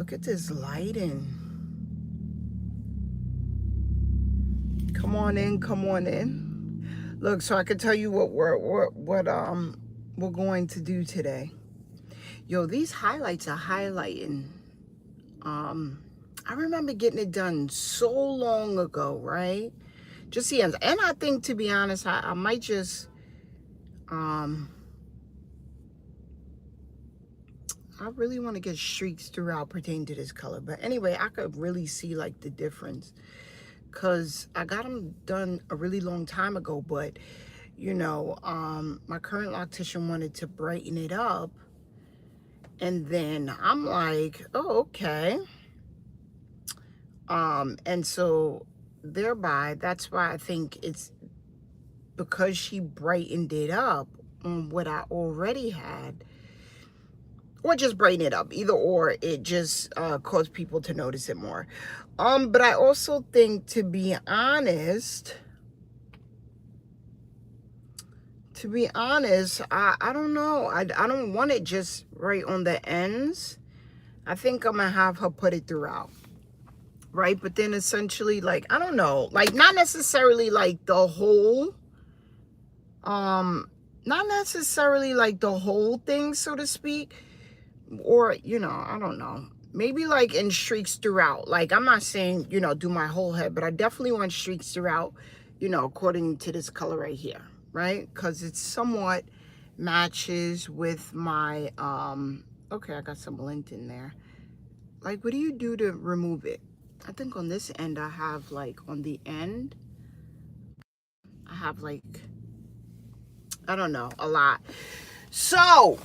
Look at this lighting. Come on in, come on in. Look, so I can tell you what we're going to do today. Yo, these highlights are highlighting. I remember getting it done so long ago, right? Just the ends. And I think, to be honest, I might just I really want to get streaks throughout pertaining to this color. But anyway, I could really see like the difference because I got them done a really long time ago. But, you know, my current loctician wanted to brighten it up. And then I'm like, oh, okay. And so thereby, that's why I think it's because she brightened it up on what I already had, or just brighten it up, either or, it just caused people to notice it more. But I also think, to be honest, I don't know, I don't want it just right on the ends. I think I'm gonna have her put it throughout, right? But then essentially, like, I don't know, like, not necessarily like the whole not necessarily like the whole thing, so to speak, or, you know, I don't know, maybe like in streaks throughout. Like, I'm not saying, you know, do my whole head, but I definitely want streaks throughout, you know, according to this color right here, right? Because it somewhat matches with my okay, I got some lint in there. Like, what do you do to remove it? I think on this end I have, like, on the end I have, like, I don't know, a lot. So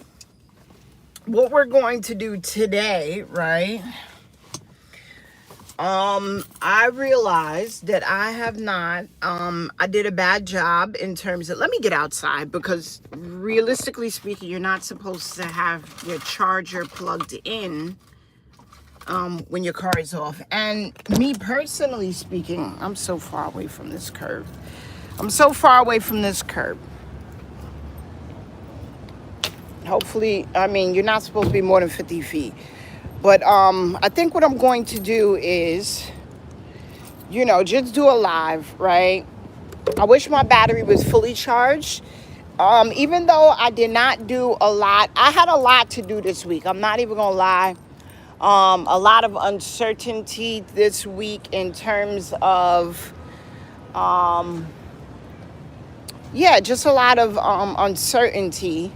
what we're going to do today, right? I realized that I have not, I did a bad job in terms of, let me get outside, because realistically speaking, you're not supposed to have your charger plugged in, when your car is off. And me personally speaking, I'm so far away from this curb. I'm so far away from this curb. Hopefully, I mean, you're not supposed to be more than 50 feet. But I think what I'm going to do is, you know, just do a live, right? I wish my battery was fully charged. Even though I did not do a lot, I had a lot to do this week. I'm not even gonna lie. A lot of uncertainty this week in terms of, yeah, just a lot of uncertainty.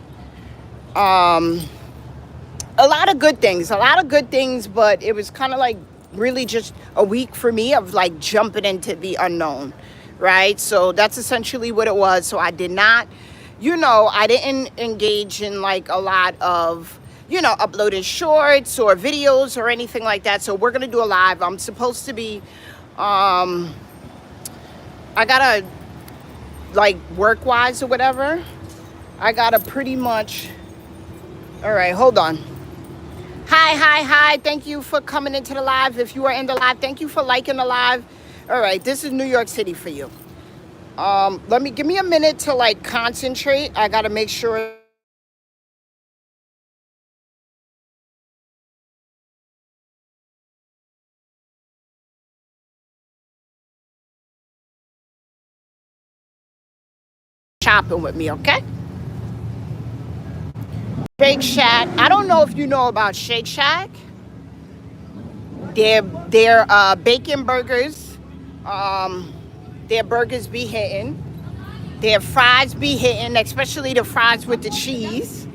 A lot of good things, but it was kind of like really just a week for me of like jumping into the unknown, right? So that's essentially what it was. So I did not, you know, I didn't engage in like a lot of, you know, uploading shorts or videos or anything like that. So we're gonna do a live. I'm supposed to be, I gotta, like, work wise or whatever, I gotta pretty much, all right, hold on. Hi. Thank you for coming into the live. If you are in the live, thank you for liking the live. All right, this is New York City for you. Give me a minute to like concentrate. I got to make sure. Shopping with me, okay? Shake Shack. I don't know if you know about Shake Shack. Their bacon burgers. Their burgers be hitting. Their fries be hitting, especially the fries with the cheese.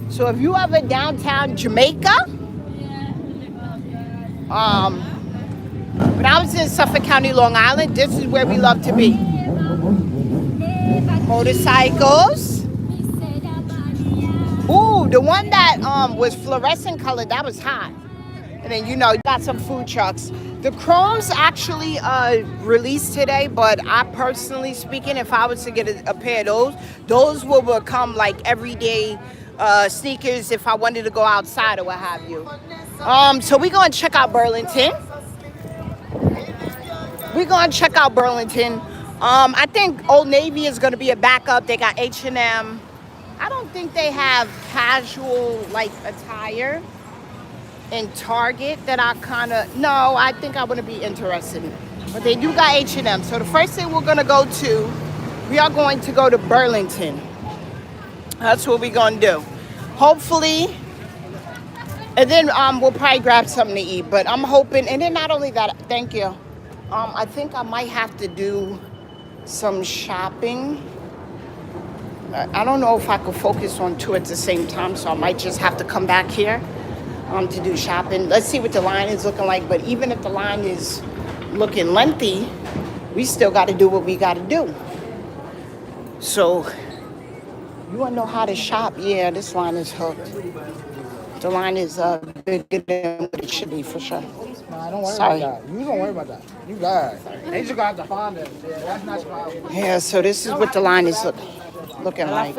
So if you ever downtown Jamaica, when I was in Suffolk County, Long Island, this is where we love to be. Motorcycles. Ooh, the one that was fluorescent colored, that was hot. And then, you know, you got some food trucks. The Chromes actually released today, but I personally speaking, if I was to get a pair of those will become like everyday sneakers if I wanted to go outside or what have you. So we're going to check out Burlington. I think Old Navy is going to be a backup. They got H&M. I don't think they have casual like attire. in Target that I kind of, no, I think I wouldn't be interested in. But they do got H&M. So the first thing we're going to go to, we are going to go to Burlington. That's what we're going to do. Hopefully, and then we'll probably grab something to eat. But I'm hoping, and then not only that, thank you. I think I might have to do some shopping. I don't know if I could focus on two at the same time, so I might just have to come back here to do shopping. Let's see what the line is looking like. But even if the line is looking lengthy, we still got to do what we got to do. So, you want to know how to shop? Yeah, this line is hooked. The line is bigger than what it should be, for sure. Nah, don't worry Sorry. about that. You don't worry about that. You got it. They just got to find it. Yeah, that's not your problem. Yeah, so this is what the line is looking like.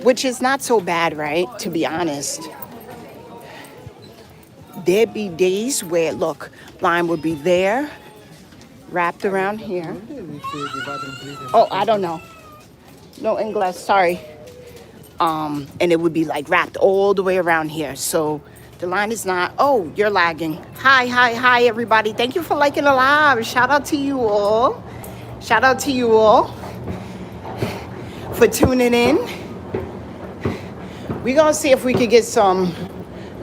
Which is not so bad, right? To be honest. There'd be days where, look, line would be there, wrapped around here. Oh, I don't know. No English, sorry. And it would be like wrapped all the way around here. So the line is not, oh, you're lagging. Hi, everybody. Thank you for liking the live. Shout out to you all. Shout out to you all for tuning in. We're going to see if we could get some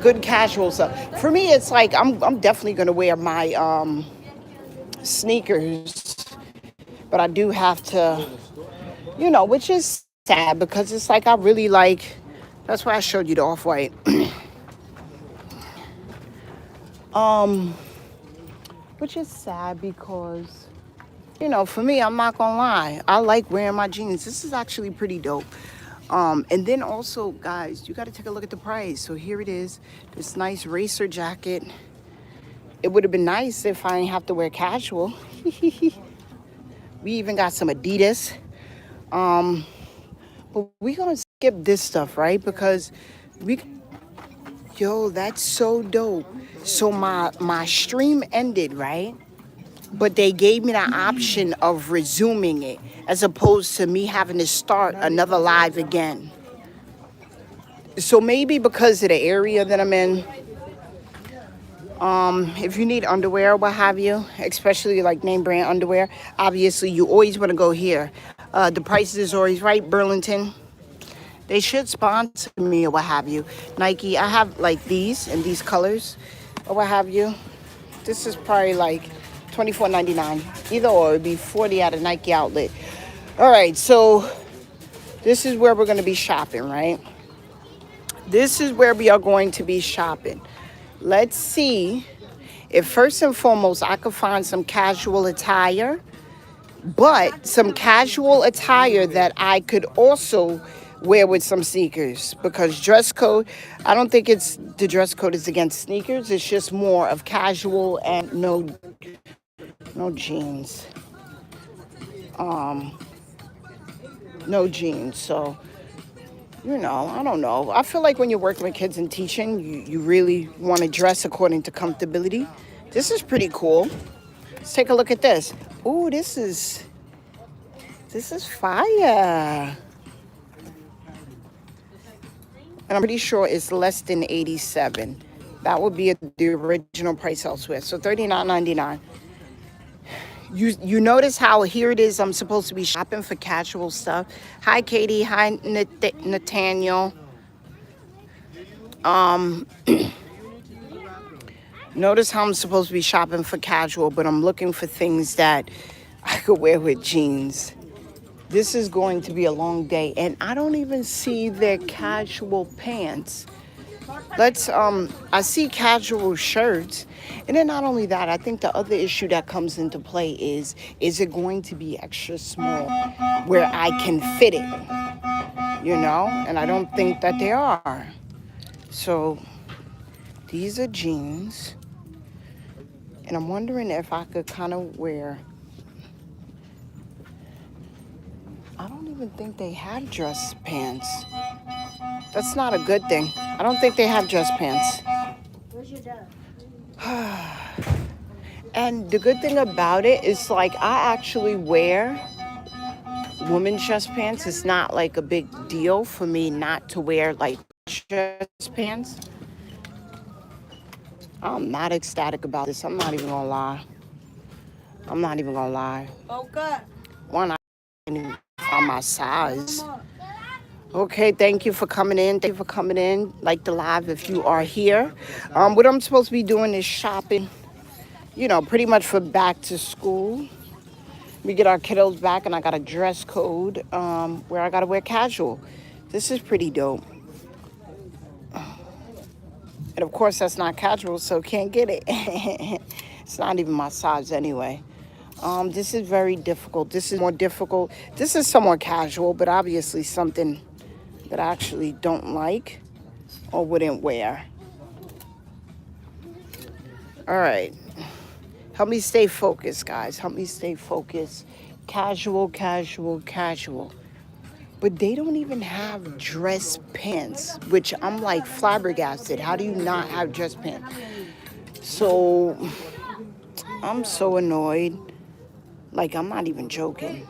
good casual stuff. For me, it's like I'm definitely going to wear my sneakers. But I do have to, which is sad because it's like I really like, that's why I showed you the off-white. Which is sad because, for me, I'm not gonna lie, I like wearing my jeans. This is actually pretty dope. And then also, guys, you got to take a look at the price. So here it is, this nice racer jacket. It would have been nice if I didn't have to wear casual. We even got some Adidas. But we're going to skip this stuff, right? Because that's so dope. So my stream ended, right? But they gave me the option of resuming it as opposed to me having to start another live again. So maybe because of the area that I'm in, if you need underwear or what have you, especially like name brand underwear, obviously you always want to go here. The prices is always right. Burlington, they should sponsor me or what have you. Nike, I have like these in these colors or what have you. This is probably like $24.99. Either or, it'd be $40 at a Nike outlet. All right, so this is where we're going to be shopping, right? This is where we are going to be shopping. Let's see if first and foremost I could find some casual attire, but some casual attire that I could also wear with some sneakers, because dress code, I don't think it's the dress code is against sneakers. It's just more of casual and no jeans. No jeans. So, I don't know. I feel like when you're working with kids and teaching, you really want to dress according to comfortability. This is pretty cool. Let's take a look at this. Ooh, this is fire. And I'm pretty sure it's less than $87. That would be the original price elsewhere. So $39.99. You notice how here it is, I'm supposed to be shopping for casual stuff. Hi, Katie. Hi, Nathaniel. Notice how I'm supposed to be shopping for casual, but I'm looking for things that I could wear with jeans. This is going to be a long day, and I don't even see their casual pants. I see casual shirts. And then not only that, I think the other issue that comes into play is it going to be extra small where I can fit it, And I don't think that they are. So these are jeans. And I'm wondering if I could kind of wear, I don't even think they have dress pants. That's not a good thing. I don't think they have dress pants. Where's your dad? And the good thing about it is like I actually wear women's dress pants. It's not like a big deal for me not to wear like dress pants. I'm not ecstatic about this. I'm not even gonna lie. I'm not even gonna lie. One, I can't even find my size. Okay, thank you for coming in. Thank you for coming in. Like the live if you are here. What I'm supposed to be doing is shopping, you know, pretty much for back to school. We get our kiddos back and I got a dress code where I gotta wear casual. This is pretty dope. And of course that's not casual, so can't get it. It's not even my size anyway. This is very difficult. This is more difficult. This is somewhat casual, but obviously something that I actually don't like or wouldn't wear. All right. Help me stay focused, guys. Help me stay focused. Casual, casual, casual. But they don't even have dress pants, which I'm like flabbergasted. How do you not have dress pants? So I'm so annoyed. Like, I'm not even joking.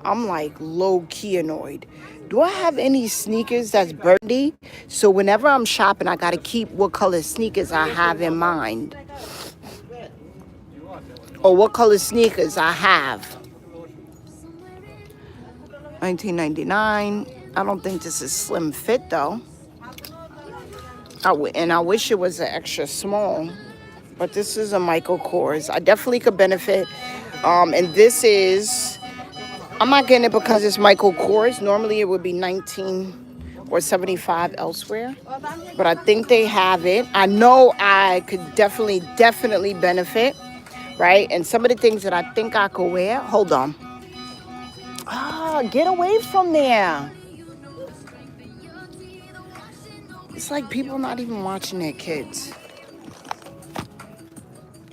I'm like low-key annoyed. Do I have any sneakers that's burgundy? So whenever I'm shopping, I gotta keep what color sneakers I have in mind. Or what color sneakers I have. $19.99. I don't think this is slim fit though. And I wish it was an extra small. But this is a Michael Kors. I definitely could benefit. And this is, I'm not getting it because it's Michael Kors. Normally it would be 19 or 75 elsewhere. But I think they have it. I know I could definitely benefit. Right? And some of the things that I think I could wear. Hold on. Get away from there. It's like people not even watching their kids.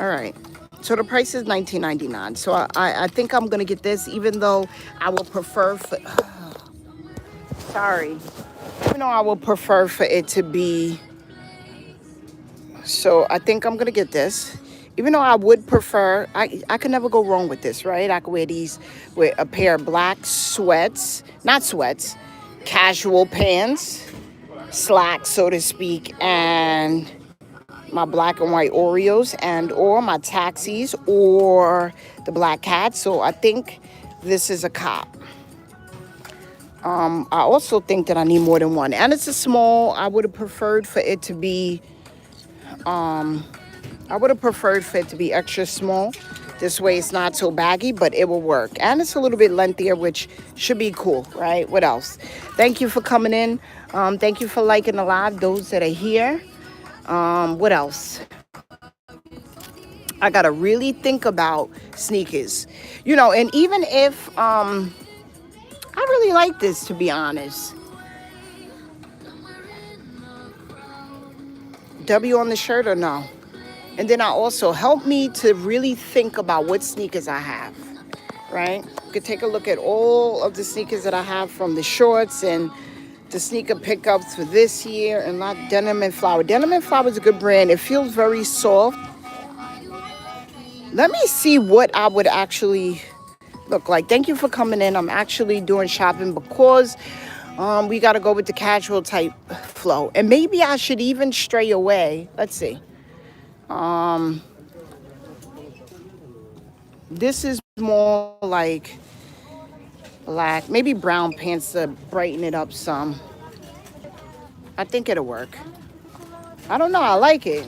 All right. So the price is $19.99. So I think I'm going to get this, even though I will prefer for... sorry. Even though I will prefer for it to be... So I think I'm going to get this. Even though I would prefer, I could never go wrong with this, right? I could wear these with a pair of black sweats, not sweats, casual pants, slacks, so to speak, and my black and white Oreos and or my taxis or the black cat. So I think this is a cop. I also think that I need more than one. And it's a small. I would have preferred for it to be... I would have preferred for it to be extra small. This way it's not so baggy, but it will work. And it's a little bit lengthier, which should be cool, right? What else? Thank you for coming in. Thank you for liking the live, those that are here. What else? I got to really think about sneakers. You know, and even if I really like this, to be honest. W on the shirt or no? And then I also help me to really think about what sneakers I have, right? You could take a look at all of the sneakers that I have, from the shorts and the sneaker pickups for this year, and not Denim and Flower. Denim and Flower is a good brand. It feels very soft. Let me see what I would actually look like. Thank you for coming in. I'm actually doing shopping because we got to go with the casual type flow. And maybe I should even stray away. Let's see. This is more like black, maybe brown pants to brighten it up some. I think it'll work. I don't know. I like it.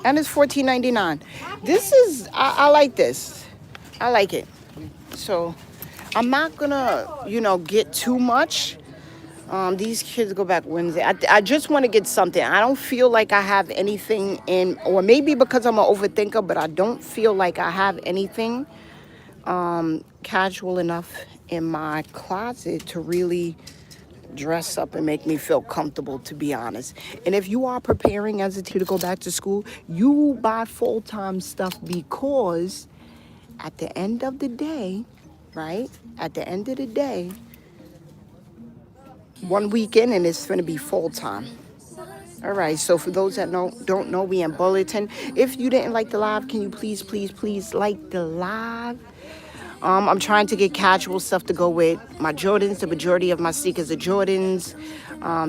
And it's $14.99. This is, I like this. I like it. So I'm not gonna, you know, get too much. These kids go back Wednesday. I just want to get something. I don't feel like I have anything in, or maybe because I'm an overthinker, but I don't feel like I have anything casual enough in my closet to really dress up and make me feel comfortable, to be honest. And if you are preparing as a teacher to go back to school, you buy full-time stuff, because at the end of the day, right? At the end of the day, one weekend and it's going to be full-time. All right, so for those that don't know, we in Bulletin. If you didn't like the live, can you please like the live? I'm trying to get casual stuff to go with my Jordans. The majority of my sneakers are Jordans.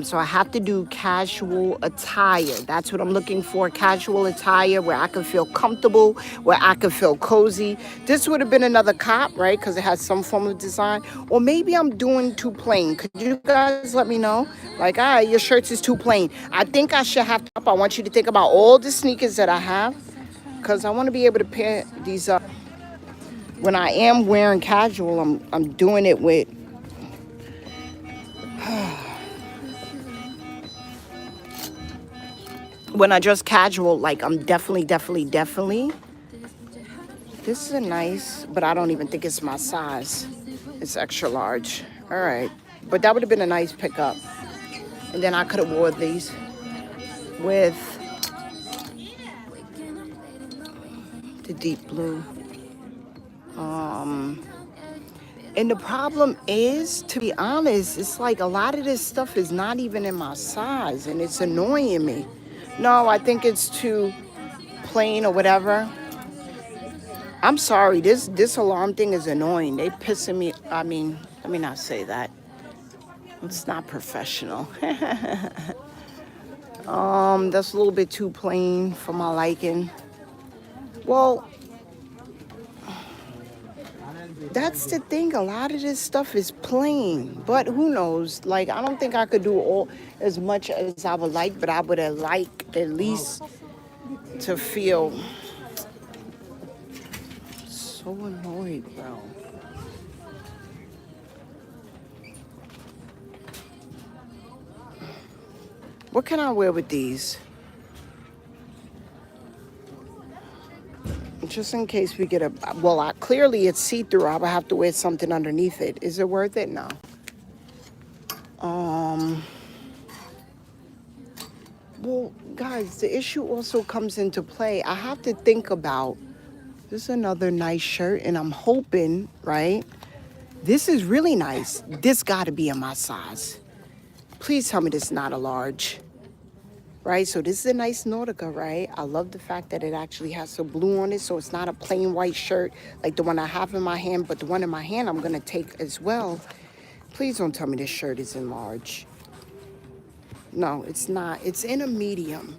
So I have to do casual attire. That's what I'm looking for. Casual attire where I can feel comfortable, where I can feel cozy. This would have been another cop, right? Because it has some form of design. Or maybe I'm doing too plain. Could you guys let me know? Like, all right, your shirts is too plain. I think I should have, I want you to think about all the sneakers that I have. Because I want to be able to pair these up. When I am wearing casual, I'm doing it with when I dress casual, like I'm definitely. This is a nice, but I don't even think it's my size. It's extra large. All right, but that would have been a nice pickup. And then I could have wore these with the deep blue. And the problem is, to be honest, it's like a lot of this stuff is not even in my size, and it's annoying me. No, I think it's too plain or whatever. I'm sorry, this alarm thing is annoying. They pissing me. I mean, let me not say that. It's not professional. That's a little bit too plain for my liking. Well, that's the thing. A lot of this stuff is plain, but who knows? Like, I don't think I could do all as much as I would like, but I would have liked at least to feel so annoyed, bro. What can I wear with these? Just in case we get a, well, clearly it's see-through. I would have to wear something underneath it. Is it worth it? No. Well, guys, the issue also comes into play. I have to think about, this is another nice shirt, and I'm hoping, right? This is really nice. This got to be in my size. Please tell me this is not a large. Right, so this is a nice Nautica, right? I love the fact that it actually has some blue on it, so it's not a plain white shirt like the one I have in my hand, but the one in my hand I'm gonna take as well. Please don't tell me this shirt is in large. No, it's not. It's in a medium,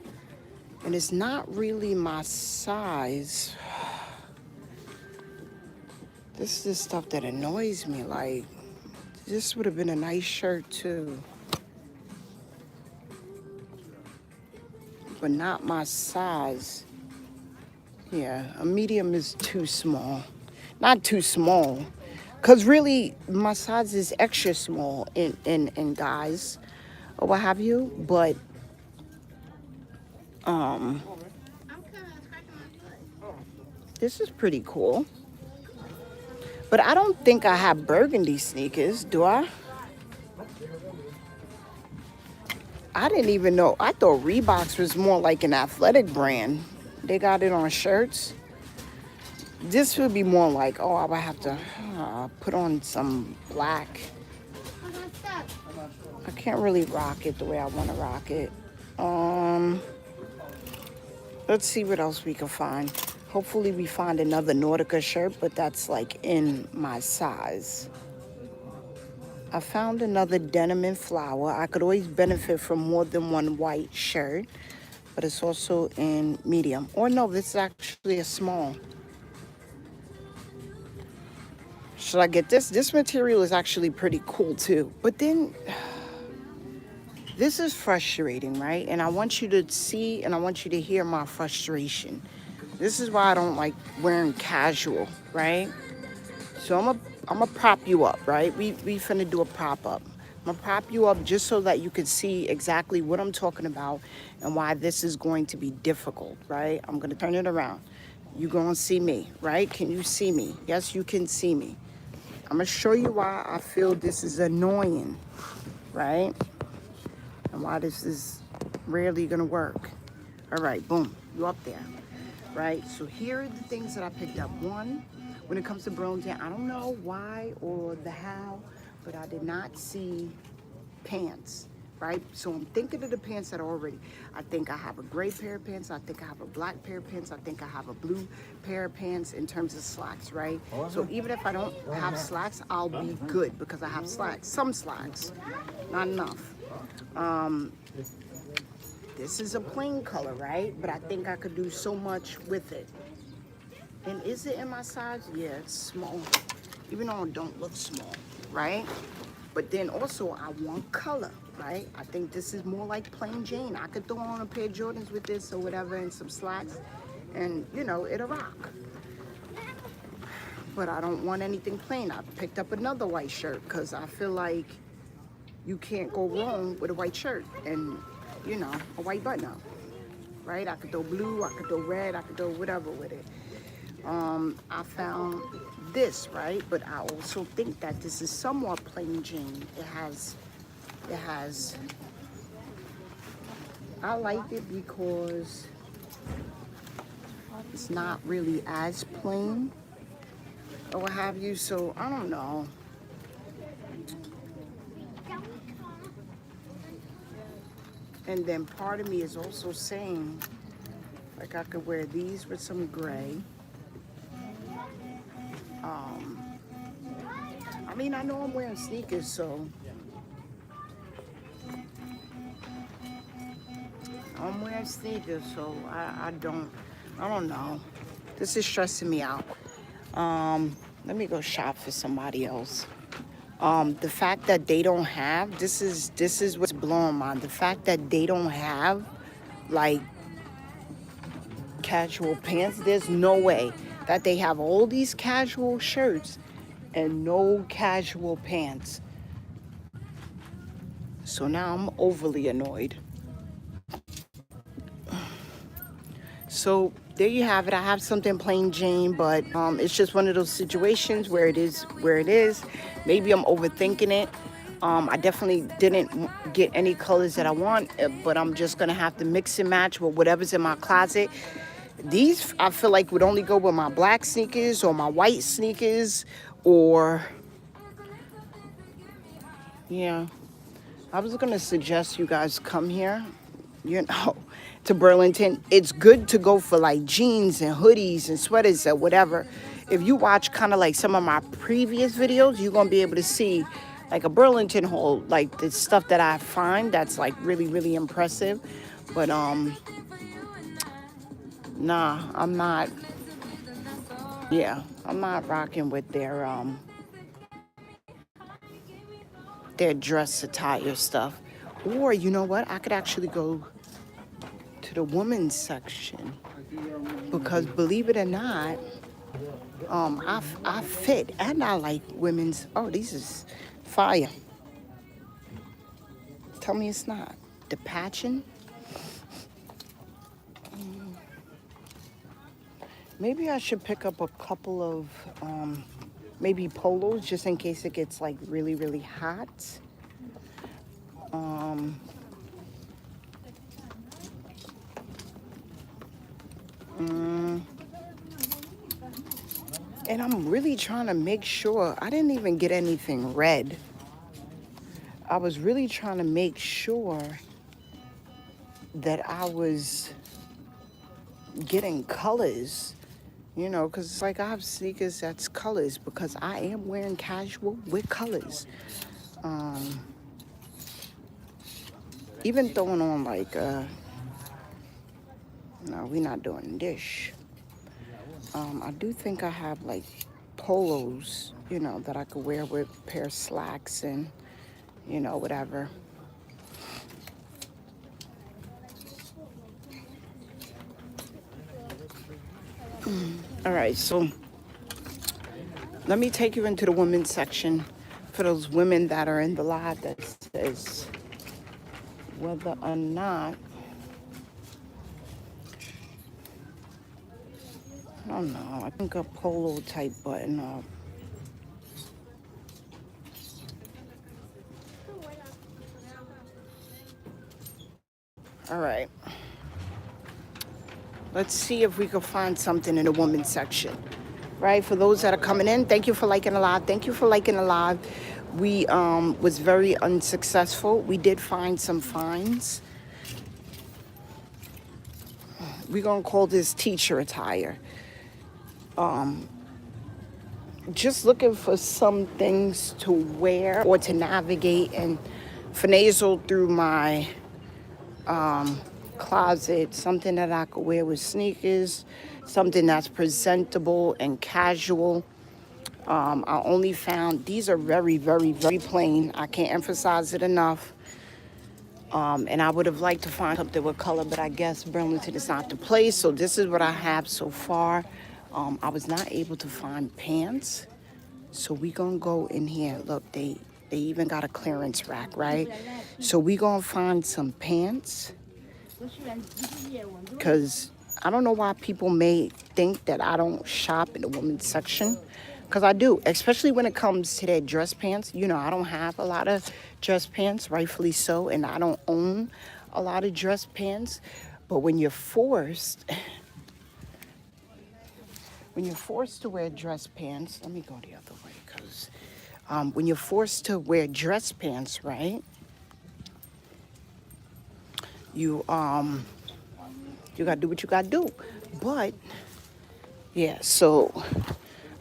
and it's not really my size. This is the stuff that annoys me. Like, this would have been a nice shirt too, but not my size. Yeah, a medium is too small. Not too small, because really my size is extra small in guys or what have you. But this is pretty cool. But I don't think I have burgundy sneakers, do I? I didn't even know. I thought Reeboks was more like an athletic brand. They got it on shirts. This would be more like, oh, I would have to put on some black. I can't really rock it the way I want to rock it. Let's see what else we can find. Hopefully we find another Nautica shirt, but that's like in my size. I found another denim and flower. I could always benefit from more than one white shirt, but it's also in medium. Or no, this is actually a small. Should I get this? This material is actually pretty cool too. But then, this is frustrating, right? And I want you to see and I want you to hear my frustration. This is why I don't like wearing casual, right? So I'm gonna prop you up, right? We finna do a prop up. I'm gonna prop you up just so that you can see exactly what I'm talking about and why this is going to be difficult, right? I'm gonna turn it around. You're gonna see me, right? Can you see me? Yes, you can see me. I'm gonna show you why I feel this is annoying, right? And why this is rarely gonna work. All right, boom, you up there, right? So here are the things that I picked up. One, when it comes to Burlington, I don't know why or the how, but I did not see pants. right? So I'm thinking of the pants that are already. I think I have a gray pair of pants. I think I have a black pair of pants. I think I have a blue pair of pants in terms of slacks, right? So even if I don't have slacks, I'll be good because I have slacks. Some slacks, not enough. This is a plain color, right? But I think I could do so much with it. And is it in my size? Yeah, it's small. Even though it don't look small, right? But then also I want color, right? I think this is more like plain Jane. I could throw on a pair of Jordans with this or whatever and some slacks and, you know, it'll rock. But I don't want anything plain. I picked up another white shirt because I feel like you can't go wrong with a white shirt and, you know, a white button-up, right? I could throw blue, I could throw red, I could throw whatever with it. I found this, right? But I also think that this is somewhat plain Jane. It has, I like it because it's not really as plain or what have you. So I don't know. And then part of me is also saying, like I could wear these with some gray. I mean, I know I'm wearing sneakers, so I don't know. This is stressing me out. Let me go shop for somebody else. The fact that they don't have, this is what's blowing my mind. The fact that they don't have like casual pants, there's no way that they have all these casual shirts and no casual pants. So now I'm overly annoyed. So there you have it. I have something plain Jane, but it's just one of those situations where it is where it is. Maybe I'm overthinking it. I definitely didn't get any colors that I want, but I'm just gonna have to mix and match with whatever's in my closet. These I feel like would only go with my black sneakers or my white sneakers, or yeah. I was gonna suggest you guys come here, you know, to Burlington. It's good to go for like jeans and hoodies and sweaters or whatever. If you watch kind of like some of my previous videos, you're gonna be able to see like a Burlington haul, like the stuff that I find that's like really, really impressive. But nah, I'm not. Yeah, I'm not rocking with their dress attire stuff. Or you know what? I could actually go to the women's section because believe it or not, I fit and I like women's. Oh, these is fire. Tell me it's not. The patching. Maybe I should pick up a couple of maybe polos just in case it gets like really, really hot. And I'm really trying to make sure I didn't even get anything red. I was really trying to make sure that I was getting colors, you know, because it's like I have sneakers that's colors because I am wearing casual with colors. Even throwing on like, no, we're not doing this. I do think I have like polos, you know, that I could wear with a pair of slacks and, you know, whatever. All right, so let me take you into the women's section for those women that are in the live that says whether or not, I don't know, I think a polo type button up. All right. Let's see if we can find something in the women's section, right? For those that are coming in, thank you for liking the live. Thank you for liking the live. We was very unsuccessful. We did find some finds. We're gonna call this teacher attire. Just looking for some things to wear or to navigate and finagle through my closet. Something that I could wear with sneakers, something that's presentable and casual. I only found these are very, very, very plain. I can't emphasize it enough. And I would have liked to find something with color, but I guess Burlington is not the place. So this is what I have so far. I was not able to find pants. So we gonna go in here. Look, they even got a clearance rack, right? So we gonna find some pants. Because I don't know why people may think that I don't shop in the women's section. Because I do, especially when it comes to their dress pants. You know, I don't have a lot of dress pants, rightfully so, and I don't own a lot of dress pants. But when you're forced to wear dress pants, let me go the other way, because when you're forced to wear dress pants, right, you gotta do what you gotta do. But yeah, so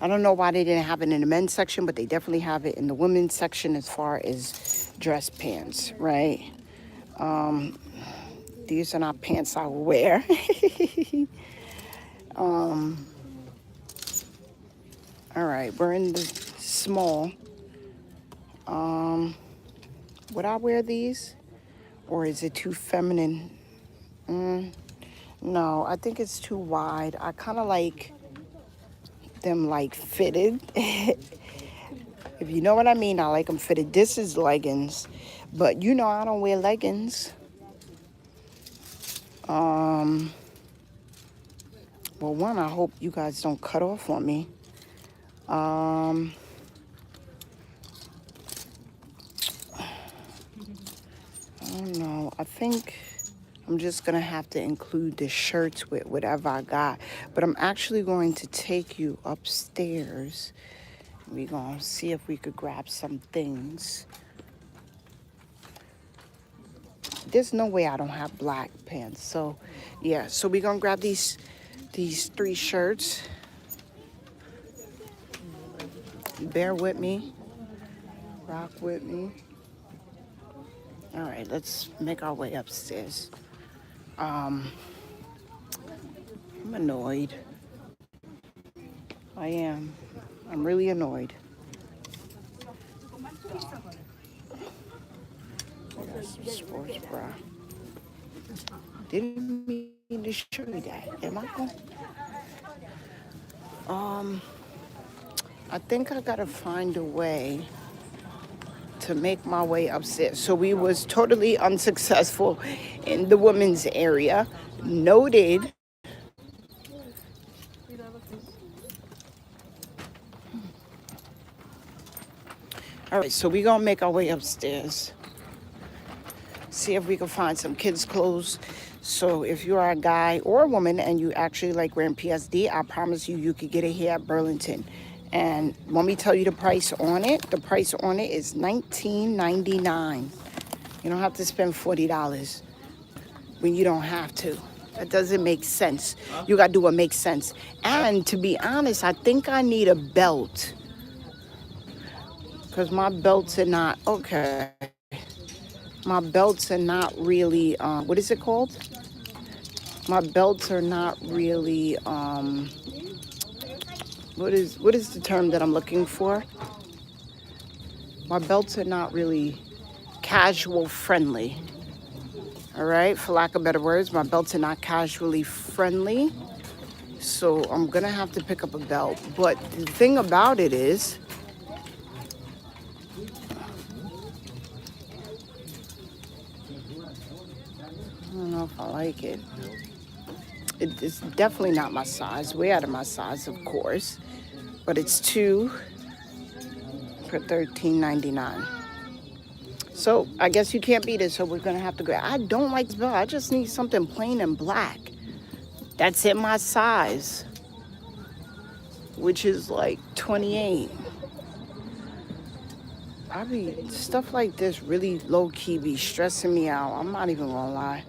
I don't know why they didn't have it in the men's section, but they definitely have it in the women's section as far as dress pants, right? These are not pants I will wear. All right, we're in the small. Would I wear these? Or is it too feminine? No, I think it's too wide. I kind of like them like fitted. If you know what I mean, I like them fitted. This is leggings, but you know I don't wear leggings. Well, one, I hope you guys don't cut off on me. I don't know. I think I'm just gonna have to include the shirts with whatever I got. But I'm actually going to take you upstairs. We're gonna see if we could grab some things. There's no way I don't have black pants. So yeah, so we're gonna grab these 3 shirts. Bear with me. Rock with me. All right, let's make our way upstairs. I'm annoyed. I am. I'm really annoyed. I got some sports bra. Didn't mean to show you that. Am I going? I think I gotta find a way to make my way upstairs. So we was totally unsuccessful in the women's area. Noted. All right, so we gonna make our way upstairs. See if we can find some kids' clothes. So if you are a guy or a woman and you actually like wearing PSD, I promise you could get it here at Burlington. And let me tell you the price on it. The price on it is $19.99. You don't have to spend $40 when you don't have to. That doesn't make sense. You gotta do what makes sense. And to be honest, I think I need a belt. Because my belts are not, okay. My belts are not really, what is it called? My belts are not really, what is the term that I'm looking for? My belts are not really casual friendly. All right, for lack of better words, my belts are not casually friendly. So I'm gonna have to pick up a belt. But the thing about it is, I don't know if I like it. It's definitely not my size, way out of my size, of course. But it's 2 for $13.99. So I guess you can't beat it, so we're gonna have to go. I don't like this belt. I just need something plain and black. That's in my size, which is like 28. I be stuff like this really low key be stressing me out. I'm not even gonna lie.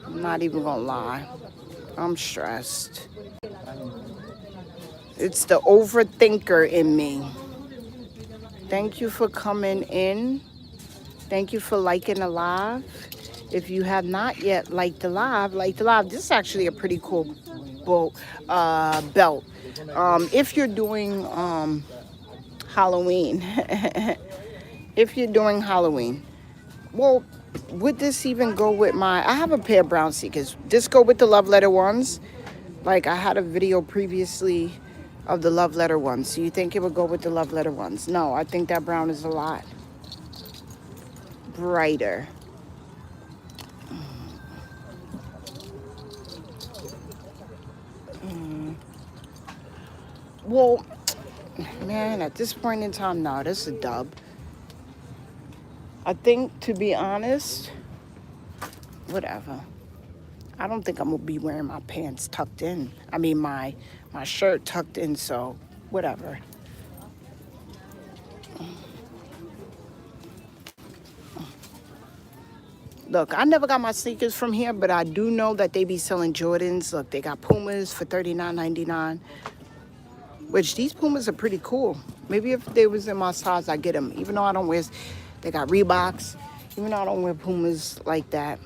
I'm not even gonna lie. I'm stressed. It's the overthinker in me. Thank you for coming in. Thank you for liking the live. If you have not yet liked the live, like the live. This is actually a pretty cool belt. If you're doing Halloween, if you're doing Halloween, well, would this even go with my? I have a pair of brown sneakers. This go with the love letter ones. Like I had a video previously of the love letter ones. So you think it would go with the love letter ones? No, I think that brown is a lot brighter. Well, man, at this point in time, no, this is a dub. I think, to be honest, whatever. I don't think I'm gonna be wearing my pants tucked in. I mean, my shirt tucked in, so whatever. Look, I never got my sneakers from here, but I do know that they be selling Jordans. Look, they got Pumas for $39.99, which these Pumas are pretty cool. Maybe if they was in my size, I'd get them. Even though I don't wear, they got Reeboks. Even though I don't wear Pumas like that.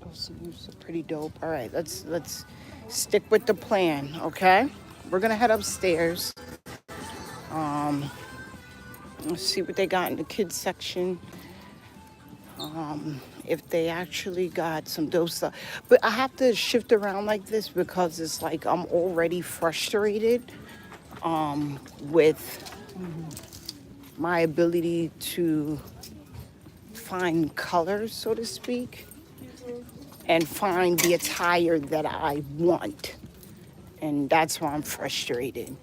Those boots are pretty dope. All right, let's stick with the plan, okay? We're gonna head upstairs. Let's see what they got in the kids section. If they actually got some dope stuff. But I have to shift around like this because it's like I'm already frustrated with my ability to find colors, so to speak, and find the attire that I want. And that's why I'm frustrated.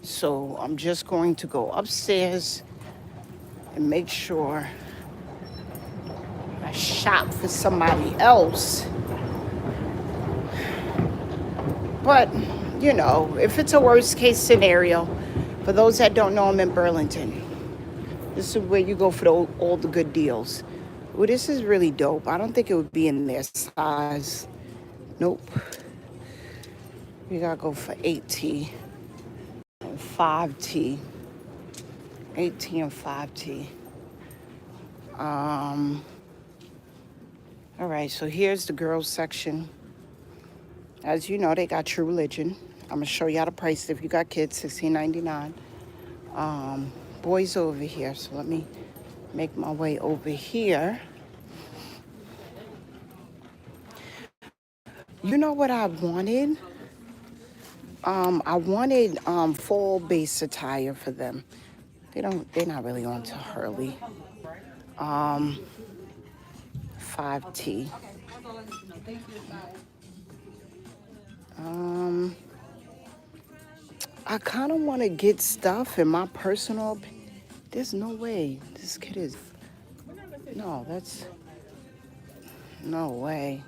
So I'm just going to go upstairs and make sure I shop for somebody else. But, you know, if it's a worst case scenario, for those that don't know, I'm in Burlington. This is where you go for all the good deals. Well, this is really dope. I don't think it would be in their size. Nope. We gotta go for 8T and 5T. 8T and 5T. All right, so here's the girls section. As you know, they got True Religion. I'm gonna show you how to price it if you got kids, $16.99. Boys over here, so let me make my way over here. You know what I wanted? I wanted fall base attire for them. They're not really on to Hurley. 5T. I kind of want to get stuff in my personal opinion. There's no way this kid is. No, that's. No way.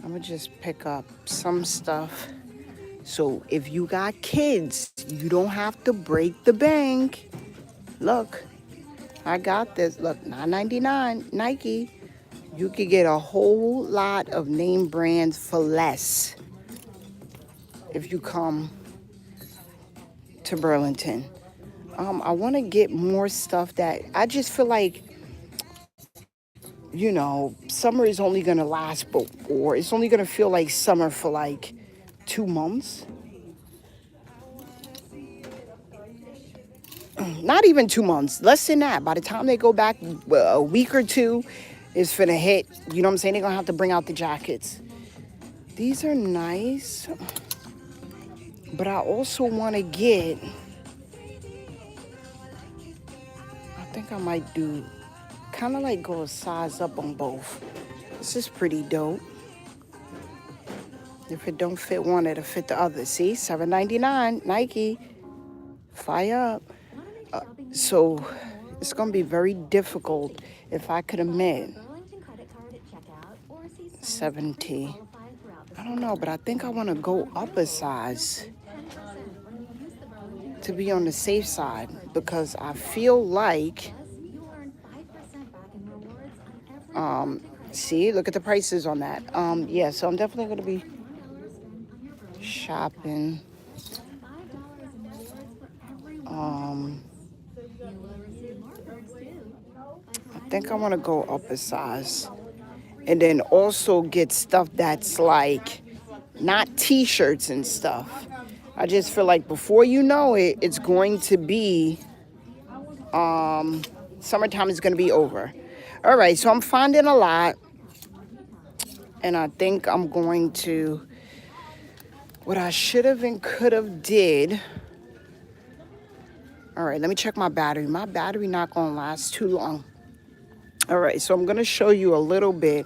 I'm going to just pick up some stuff. So if you got kids, you don't have to break the bank. Look, I got this. Look, $9.99 Nike. You could get a whole lot of name brands for less if you come to Burlington. I want to get more stuff that I just feel like, you know, summer is only going to last, or it's only going to feel like summer for like 2 months. Not even 2 months, less than that. By the time they go back, a week or two is finna hit. You know what I'm saying? They're gonna have to bring out the jackets. These are nice, but I also want to get, I think I might do, kind of like go a size up on both. This is pretty dope. If it don't fit one, it'll fit the other. See, $7.99 Nike, fire up. So it's gonna be very difficult if I could admit 7T. I don't know, but I think I want to go up a size. to be on the safe side because I feel like, see, look at the prices on that. Yeah, so I'm definitely going to be shopping. I think I want to go up a size and then also get stuff that's like not t-shirts and stuff. I just feel like before you know it, it's going to be summertime is going to be over. All right, so I'm finding a lot, and I think I'm going to, what I should have and could have did. All right, let me check my battery. My battery not going to last too long. All right, so I'm going to show you a little bit.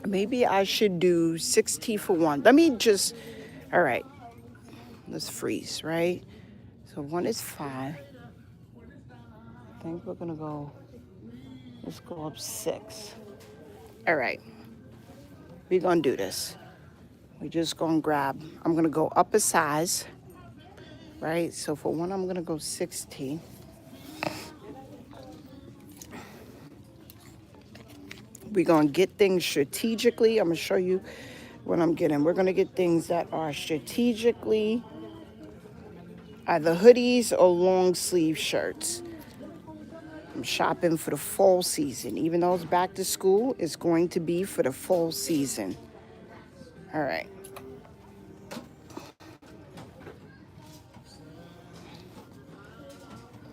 Maybe I should do 60 for one. Let me just, all right, let's freeze, right? So one is 5. I think we're going to go, let's go up 6. All right, we're going to do this. We just going to grab, I'm going to go up a size, right? So for one, I'm going to go 60. We're going to get things strategically. I'm going to show you what I'm getting. We're going to get things that are strategically either hoodies or long sleeve shirts. I'm shopping for the fall season. Even though it's back to school, it's going to be for the fall season. All right.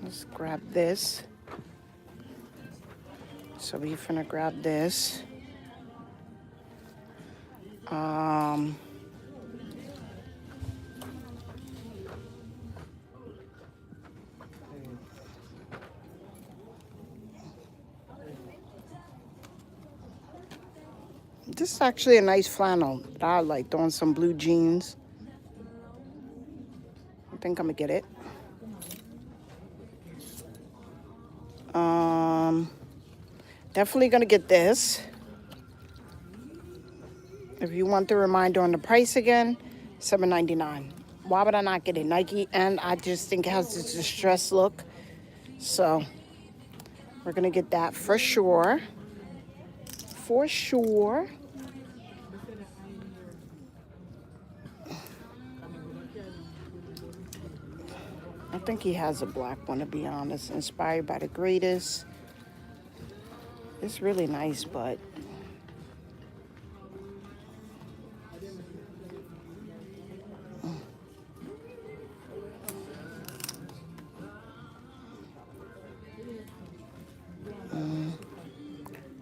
Let's grab this. So we're finna grab this. This is actually a nice flannel that I like, throwing some blue jeans. I think I'm gonna get it. Definitely gonna get this. If you want the reminder on the price again, $7.99. Why would I not get it? Nike, and I just think it has this distressed look. So we're gonna get that for sure. For sure. I think he has a black one, to be honest. Inspired by the greatest. It's really nice, but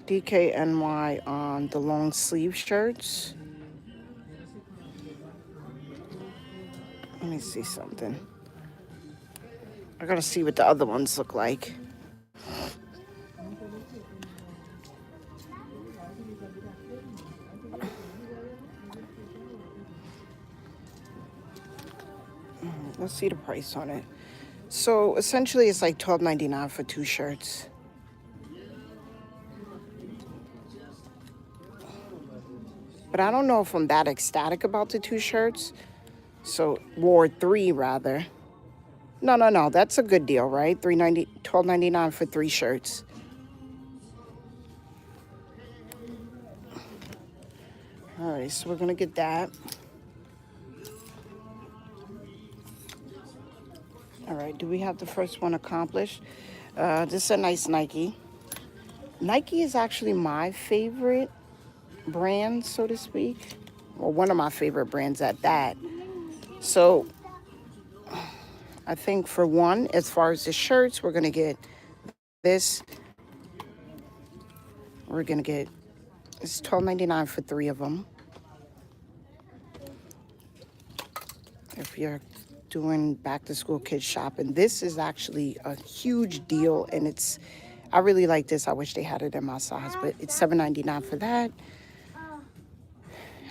DKNY on the long sleeve shirts. Let me see something. I gotta see what the other ones look like. Let's see the price on it. So essentially it's like $12.99 for 2 shirts. But I don't know if I'm that ecstatic about the 2 shirts. So, or 3 rather. No. That's a good deal, right? $12.99 for 3 shirts. All right, so we're gonna get that. All right, do we have the first one accomplished? This is a nice Nike. Nike is actually my favorite brand, so to speak. Or one of my favorite brands at that. So I think for one, as far as the shirts, we're going to get this. We're going to get, it's $12.99 for 3 of them. If you're doing back to school kids shopping, this is actually a huge deal, and it's, I really like this. I wish they had it in my size, but it's $7.99 for that.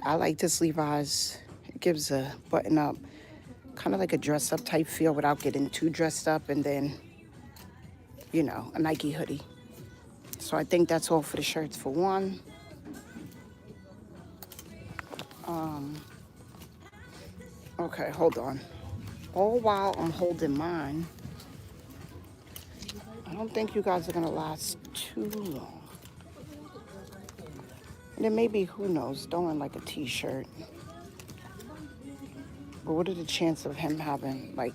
I like this Levi's. It gives a button up, kind of like a dress up type feel without getting too dressed up, and then, you know, a Nike hoodie. So I think that's all for the shirts for one. Okay, hold on. All while I'm holding mine, I don't think you guys are gonna last too long. And then maybe, who knows, throwing like a t-shirt. But what are the chances of him having like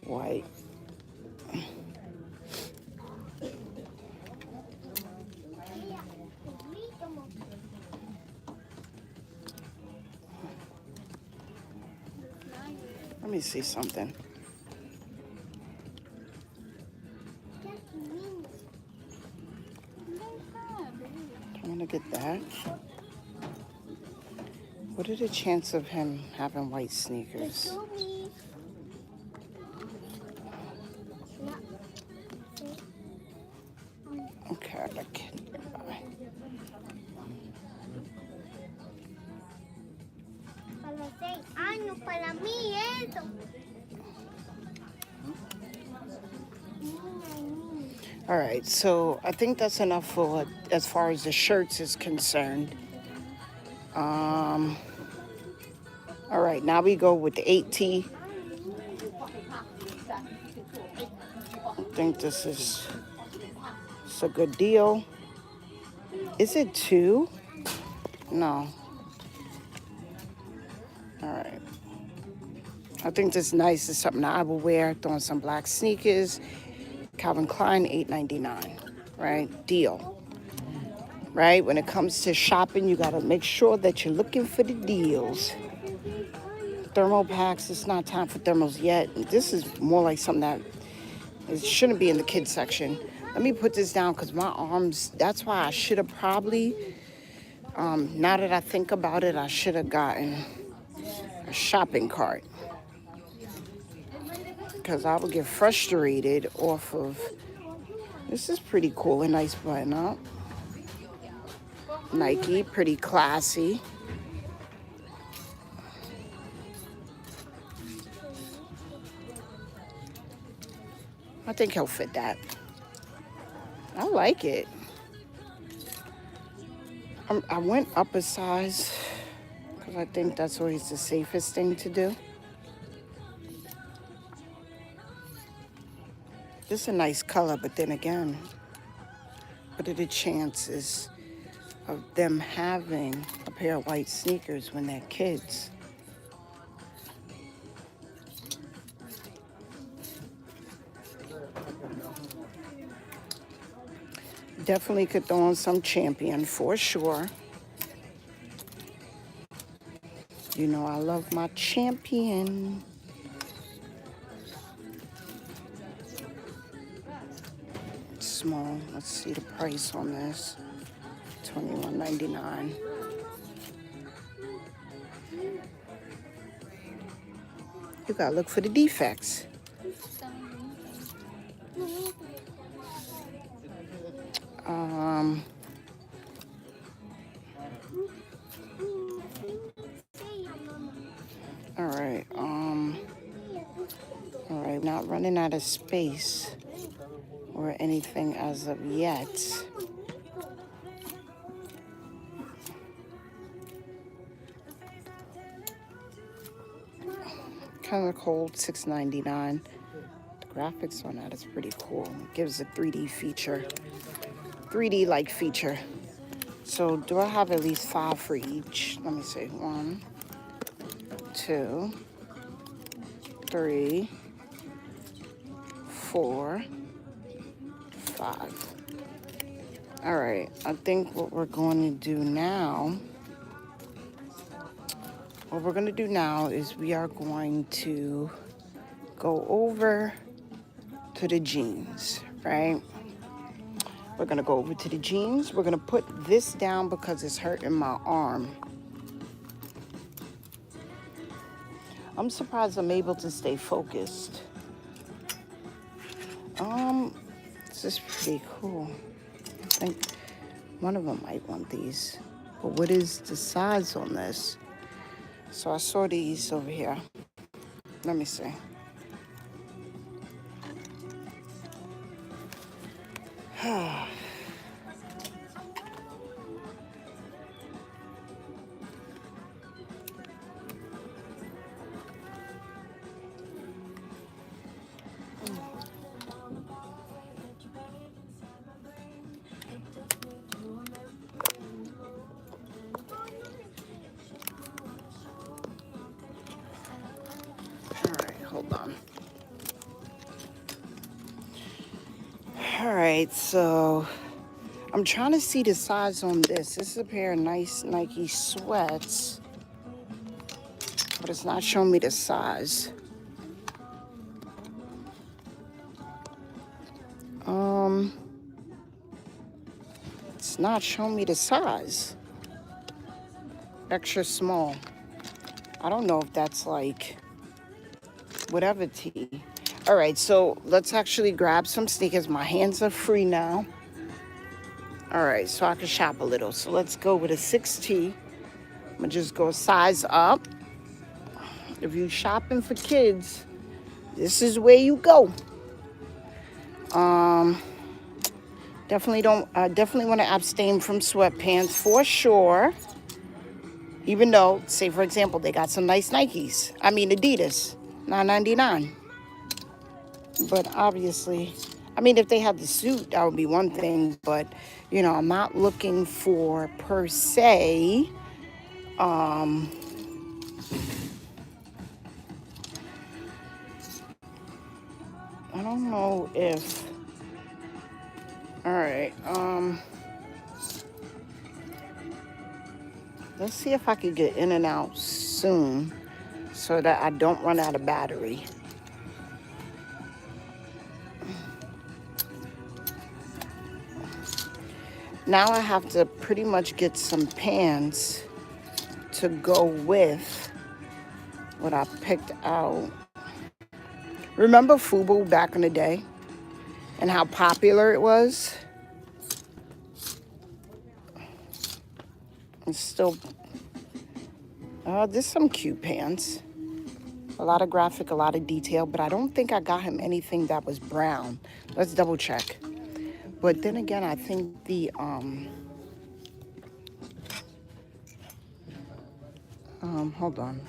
white? Let me see something. I want to get that. What are the chances of him having white sneakers? Okay, I can't. A los 6 años, para mí eso. All right, so I think that's enough for as far as the shirts is concerned. All right, now we go with the 8T. I think this is a good deal. Is it 2? No. All right. I think this nice is something I will wear. Throwing some black sneakers. Calvin Klein, $8.99. Right? Deal. Right? When it comes to shopping, you got to make sure that you're looking for the deals. Thermal packs, it's not time for thermals yet. This is more like something that it shouldn't be in the kids section. Let me put this down because my arms, that's why I should have probably, now that I think about it, I should have gotten a shopping cart. Because I would get frustrated off of, this is pretty cool, a nice button up. Nike, pretty classy. I think he'll fit that. I like it. I went up a size because I think that's always the safest thing to do. This is a nice color, but then again, what are the chances of them having a pair of white sneakers when they're kids? Definitely could throw on some Champion for sure. You know I love my Champion. Small. Let's see the price on this. $21.99. You gotta look for the defects. All right, not running out of space or anything as of yet. Kind of cold, $6.99. The graphics on that is pretty cool. It gives a 3D feature, 3D-like feature. So do I have at least 5 for each? Let me see. 1, 2, 3, 4, 5. All right, I think what we're going to do now, is we are going to go over to the jeans, right? We're gonna go over to the jeans. We're gonna put this down because it's hurting my arm. I'm surprised I'm able to stay focused. This is pretty cool. I think one of them might want these. But what is the size on this? So I saw these over here. Let me see. right, so I'm trying to see the size on this. This is a pair of nice Nike sweats, but it's not showing me the size. It's not showing me the size. Extra small. I don't know if that's like whatever T. All right, so let's actually grab some sneakers. My hands are free now. All right, so I can shop a little. So let's go with a 6T. I'm gonna just go a size up. If you're shopping for kids, this is where you go. Definitely want to abstain from sweatpants for sure. Even though, say for example, they got some nice Nikes. I mean Adidas, $9.99. But obviously, I mean, if they had the suit, that would be one thing. But, you know, I'm not looking for, per se, I don't know if, all right, let's see if I could get in and out soon so that I don't run out of battery. Now I have to pretty much get some pants to go with what I picked out. Remember FUBU back in the day and how popular it was? It's still, there's some cute pants. A lot of graphic, a lot of detail, but I don't think I got him anything that was brown. Let's double check. But then again, I think the, hold on.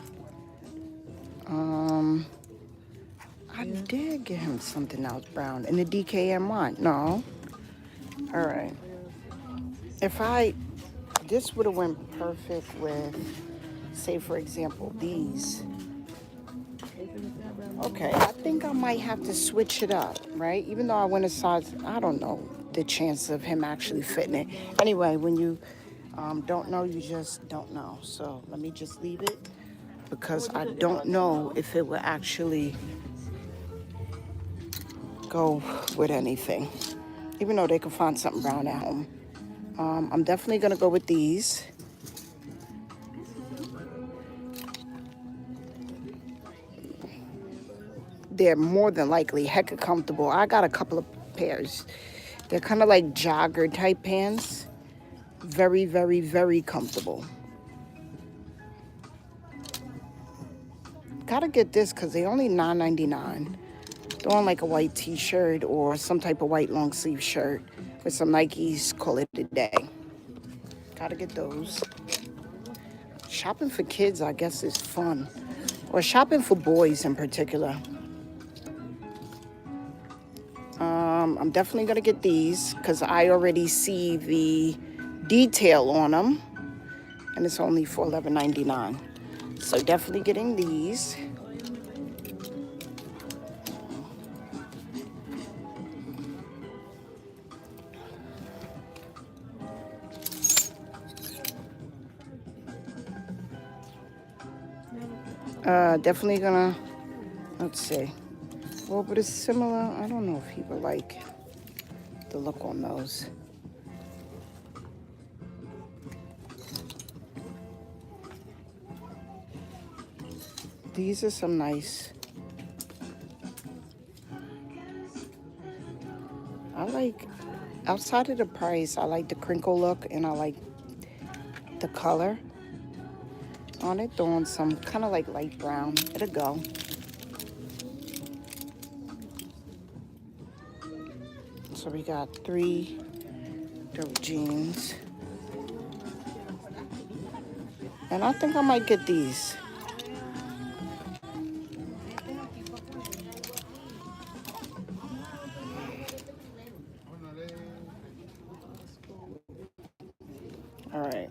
I did get him something else brown in the DKNY. No. All right. This would have went perfect with, say for example, these. Okay, I think I might have to switch it up, right? Even though I went a size, I don't know the chance of him actually fitting it. Anyway, when you don't know, you just don't know. So let me just leave it because I don't know if it will actually go with anything, even though they could find something brown at home. I'm definitely gonna go with these. They're more than likely hecka comfortable. I got a couple of pairs. They're kind of like jogger type pants. Very, very, very comfortable. Gotta get this because they're only $9.99. Throw on like a white t-shirt or some type of white long sleeve shirt with some Nikes, call it a day. Gotta get those. Shopping for kids, I guess, is fun. Or shopping for boys in particular. I'm definitely gonna get these because I already see the detail on them. And it's only for $11.99. So definitely getting these. Definitely gonna, let's see. Well, but it's similar. I don't know if he would like the look on those. These are some nice. I like, outside of the price, I like the crinkle look and I like the color on it. Throwing some kind of like light brown. It'll go. So we got 3 dope jeans. And I think I might get these. All right.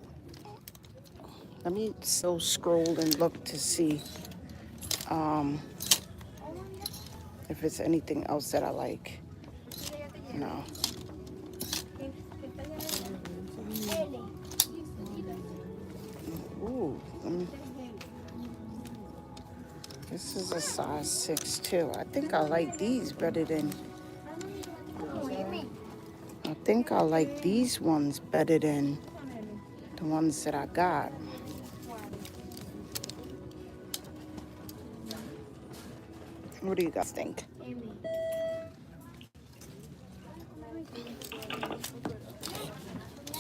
Let me still scroll and look to see if it's anything else that I like. No. This is a size 6 too. I think I like these better than. I think I like these ones better than the ones that I got. What do you guys think?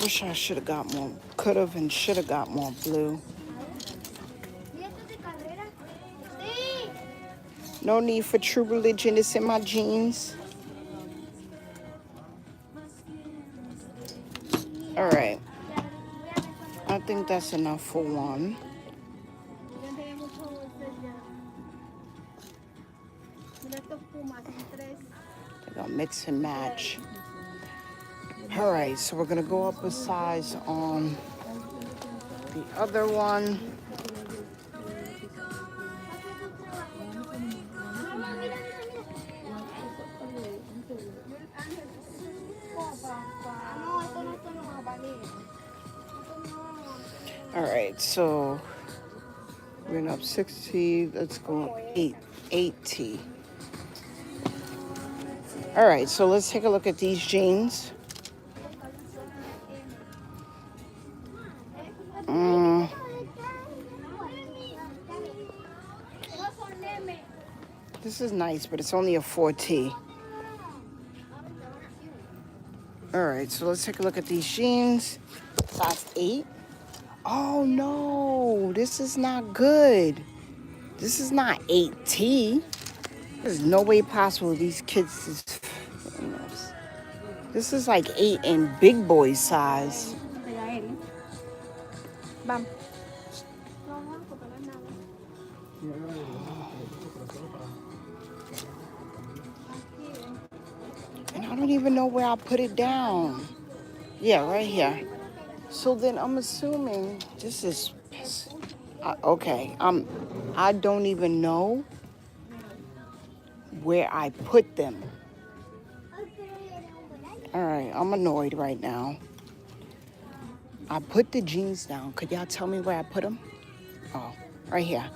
Wish I should have got more. Could have and should have got more blue. No need for True Religion. It's in my jeans. All right. I think that's enough for one. They're gonna mix and match. All right, so we're gonna go up a size on the other one. All right, so we went up 60. Let's go 80. All right, so let's take a look at these jeans. This is nice, but it's only a 4T. All right, so let's take a look at these jeans. Size 8. Oh no, this is not good. This is not 8T. There's no way possible these kids is. This is like 8 in big boy size. And I don't even know where I put it down. Yeah, right here. So then I'm assuming this is okay. I don't even know where I put them. All right, I'm annoyed right now. I put the jeans down. Could y'all tell me where I put them? Oh, right here.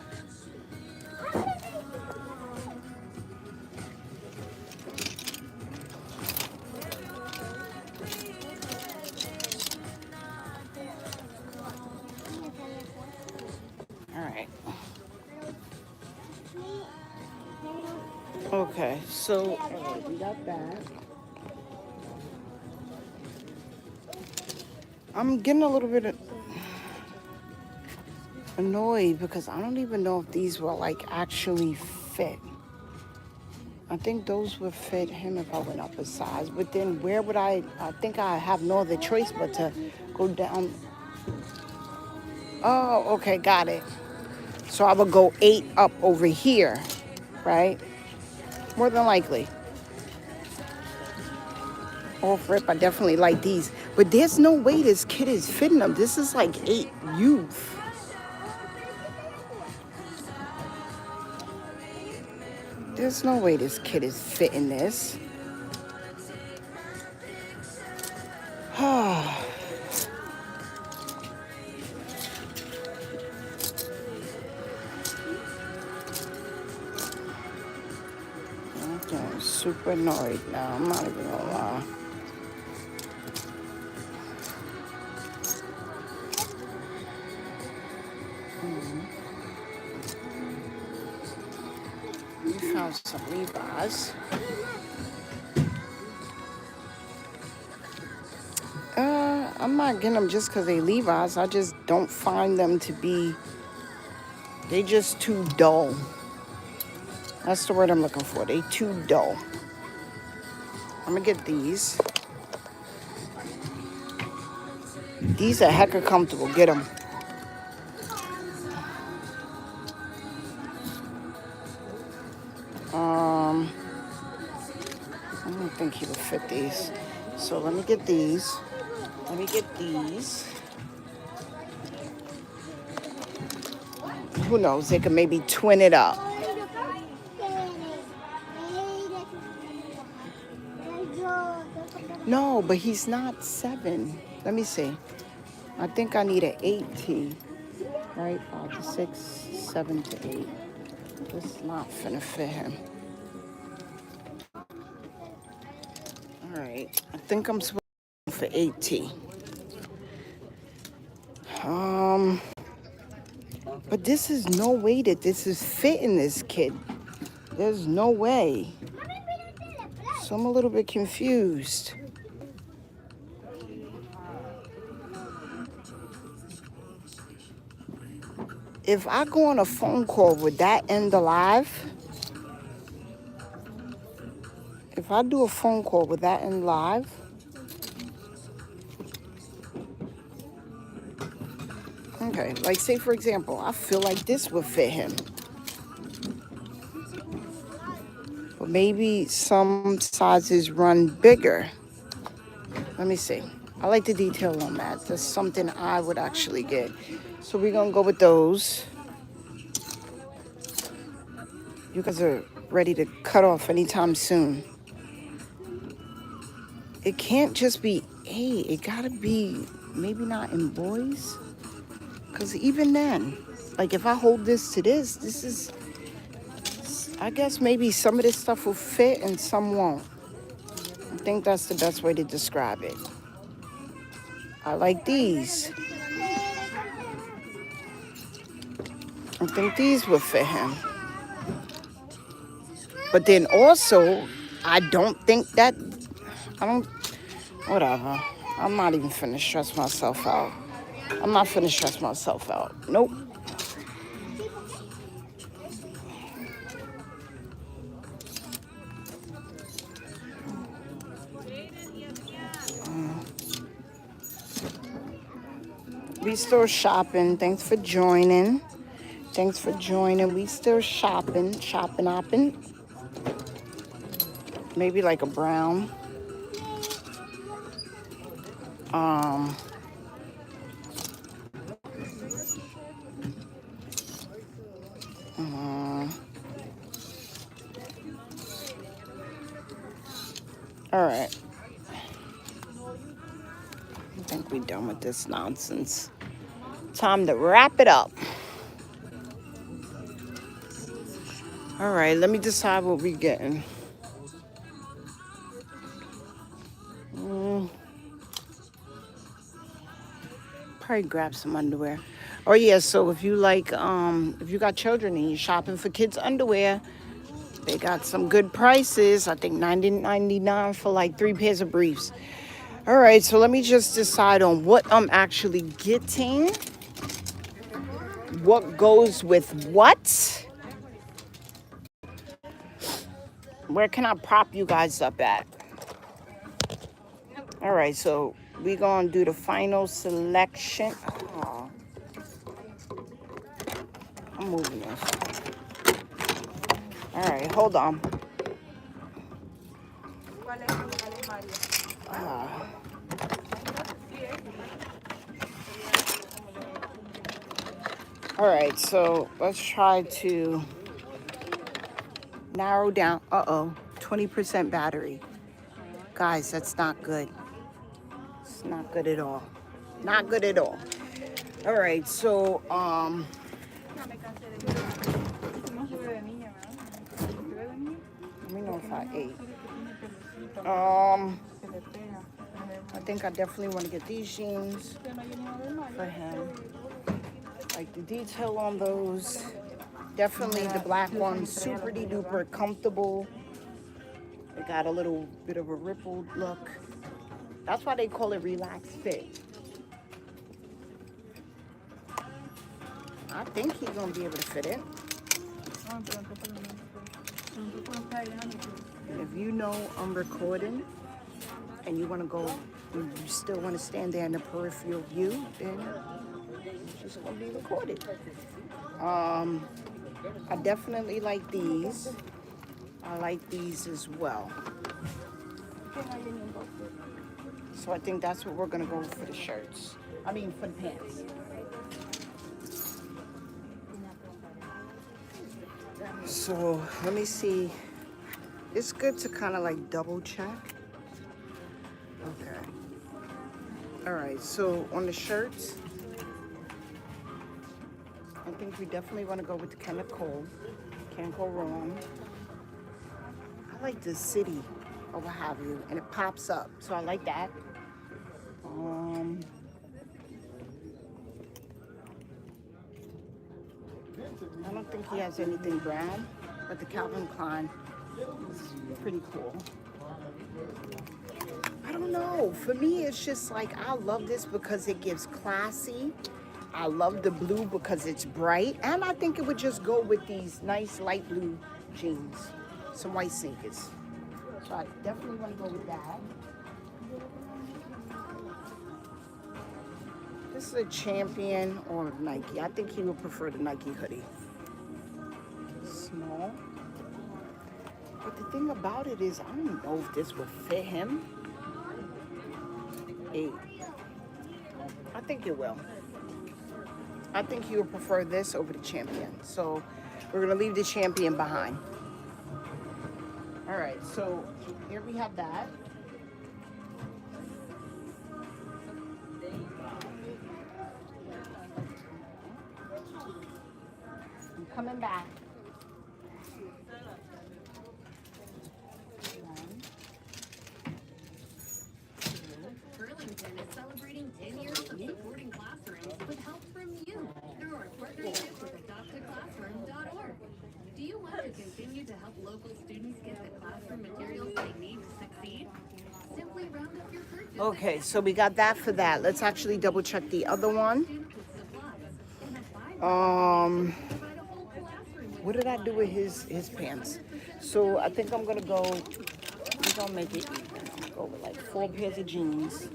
All right. Okay, so we got that. I'm getting a little bit annoyed because I don't even know if these will like actually fit. I think those would fit him if I went up a size, but then where would I think I have no other choice but to go down. Oh, okay, got it. So I would go 8 up over here, right? More than likely. Off rip, I definitely like these. But there's no way this kid is fitting them. This is like 8 youth. There's no way this kid is fitting this. I'm super annoyed now. I'm not even gonna lie. We found some Levi's. I'm not getting them just because they Levi's. I just don't find them to be, they just too dull. That's the word I'm looking for. They too dull. I'm gonna get these. These are hecka comfortable. Get them. I don't think he would fit these. So let me get these. Let me get these. Who knows? They could maybe twin it up. No, but he's not 7. Let me see. I think I need an 8T. Right? 5 to 6, 7 to 8. This is not finna fit him. All right, I think I'm supposed to go for 80. But this is no way that this is fitting this kid. There's no way. So I'm a little bit confused. If I go on a phone call, would that end the live? If I do a phone call, would that end live? Okay, like say for example, I feel like this would fit him. But maybe some sizes run bigger. Let me see. I like the detail on that. That's something I would actually get. So we're gonna go with those. You guys are ready to cut off anytime soon. It can't just be A. It gotta be maybe not in boys. Because even then, like if I hold this to this is, I guess maybe some of this stuff will fit and some won't. I think that's the best way to describe it. I like these. I think these will fit him. But then also, I don't think that, whatever. I'm not even finna stress myself out. I'm not finna stress myself out. Nope. We still shopping. Thanks for joining. Thanks for joining. We still shopping. Hopping. Maybe like a brown. All right. I think we're done with this nonsense. Time to wrap it up. All right, let me decide what we're getting. Probably grab some underwear. Oh yeah, so if you like, if you got children and you're shopping for kids' underwear, they got some good prices. I think $90.99 for like 3 pairs of briefs. All right, so let me just decide on what I'm actually getting. What goes with what? Where can I prop you guys up at? All right, so we're going to do the final selection. Oh, I'm moving this. All right, hold on. All right, so let's try to narrow down. 20% battery. Guys, that's not good. It's not good at all. Not good at all. All right, so let me know if I ate. I think I definitely want to get these jeans for him. Like the detail on those. Definitely the black ones, super duper comfortable. They got a little bit of a rippled look. That's why they call it relaxed fit. I think he's gonna be able to fit it. And if you know I'm recording and you want to go, you still want to stand there in the peripheral view, then it's just gonna be recorded. I definitely like these. I like these as well. So I think that's what we're gonna go for the shirts. I mean for the pants. So let me see. It's good to kind of like double check. Okay. All right, so on the shirts, I think we definitely want to go with the Kenneth Cole. Can't go wrong. I like the city or what have you, and it pops up, so I like that. I don't think he has anything brown, but the Calvin Klein is pretty cool. I don't know. For me, it's just like I love this because it gives classy. I love the blue because it's bright, and I think it would just go with these nice light blue jeans, some white sneakers. So I definitely want to go with that. This is a Champion or Nike. I think he would prefer the Nike hoodie. Small. But the thing about it is, I don't know if this would fit him. 8. I think it will. I think he would prefer this over the Champion. So we're gonna leave the Champion behind. All right, so here we have that. I'm coming back. Burlington is celebrating 10 years of supporting classrooms with help from you through our partnership with adoptaclassroom.org. Do you want to continue to help local students get the classroom materials they need to succeed? Simply round up your purchase. Okay, so we got that for that. Let's actually double check the other one. What did I do with his pants? So I think I'm gonna make it even. I'm gonna go with like 4 pairs of jeans.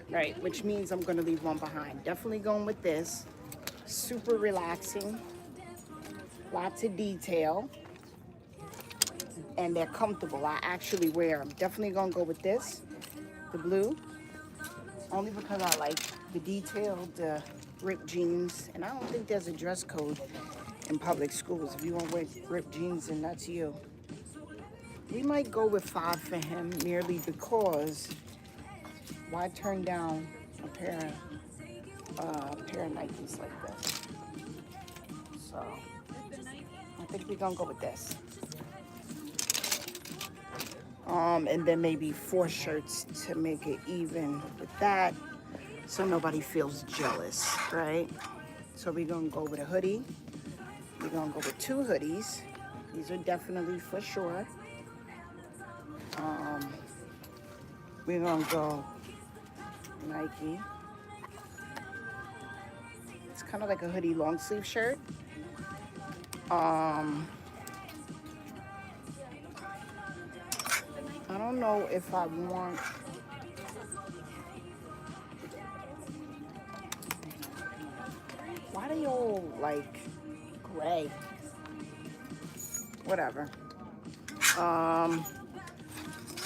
Right, which means I'm gonna leave one behind. Definitely going with this. Super relaxing. Lots of detail. And they're comfortable. I actually wear them. Definitely gonna go with this. The blue. Only because I like the detailed ripped jeans. And I don't think there's a dress code in public schools. If you want to wear ripped jeans, then that's you. We might go with 5 for him merely because why turn down a pair of Nikes like this? So I think we're gonna go with this. And then maybe 4 shirts to make it even with that, so nobody feels jealous, right? So we're gonna go with a hoodie. We're gonna go with 2 hoodies. These are definitely for sure. We're gonna go Nike. It's kind of like a hoodie long sleeve shirt. I don't know if I want. Why they all like gray? Whatever.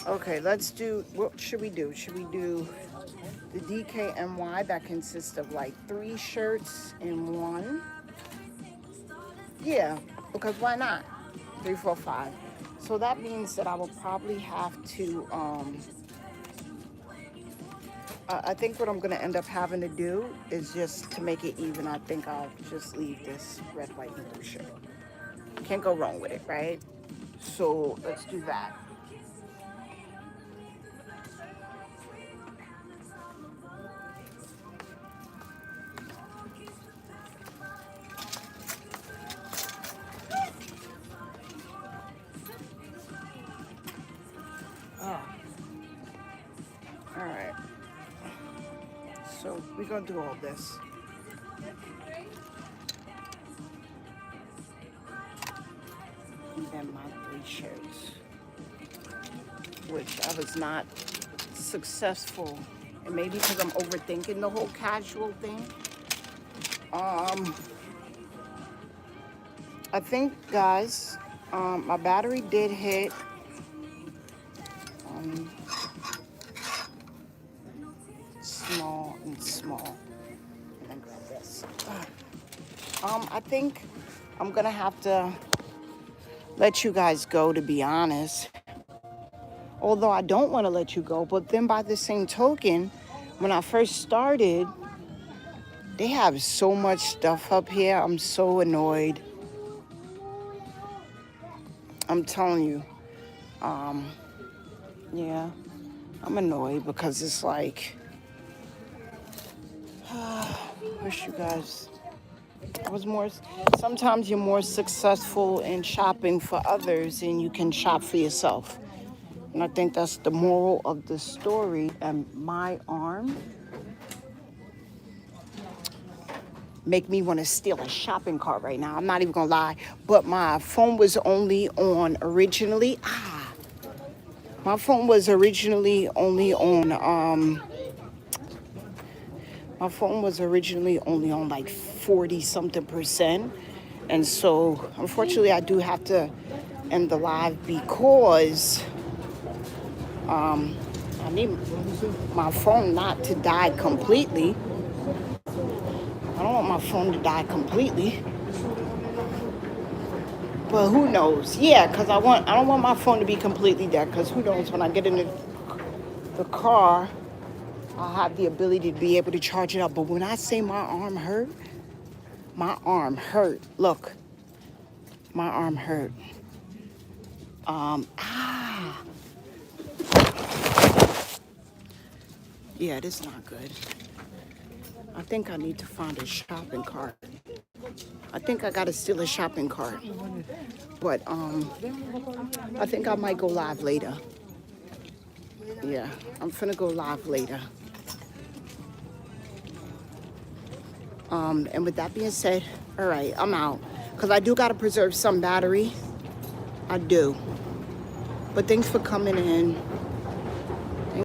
Okay, let's do, what should we do? Should we do the DKNY that consists of like 3 shirts in one? Yeah, because why not? 3, 4, 5. So that means that I will probably have to, I think what I'm going to end up having to do is just to make it even, I think I'll just leave this red, white, and blue shirt. Can't go wrong with it, right? So let's do that. All right. So we're going to do all this. And then my 3 shirts, which I was not successful. And maybe because I'm overthinking the whole casual thing. I think, guys, my battery did hit. Small and small. And then grab this. I think I'm gonna have to let you guys go, to be honest. Although I don't want to let you go, but then by the same token, when I first started, they have so much stuff up here. I'm so annoyed. I'm telling you. Yeah, I'm annoyed because it's like, wish you guys, I was more, sometimes you're more successful in shopping for others than you can shop for yourself. And I think that's the moral of the story. And my arm make me want to steal a shopping cart right now. I'm not even gonna lie. But my phone was only on originally. My phone was originally only on like 40 something percent. And so unfortunately I do have to end the live because I need my phone not to die completely. I don't want my phone to die completely. But who knows? Yeah, because I don't want my phone to be completely dead, because who knows, when I get in the car, I'll have the ability to be able to charge it up. But when I say my arm hurt, look, my arm hurt. Yeah, this is not good. I think I need to find a shopping cart. I think I gotta steal a shopping cart. But I think I might go live later. Yeah, I'm finna go live later. And with that being said, all right, I'm out. Because I do gotta preserve some battery. I do. But thanks for coming in.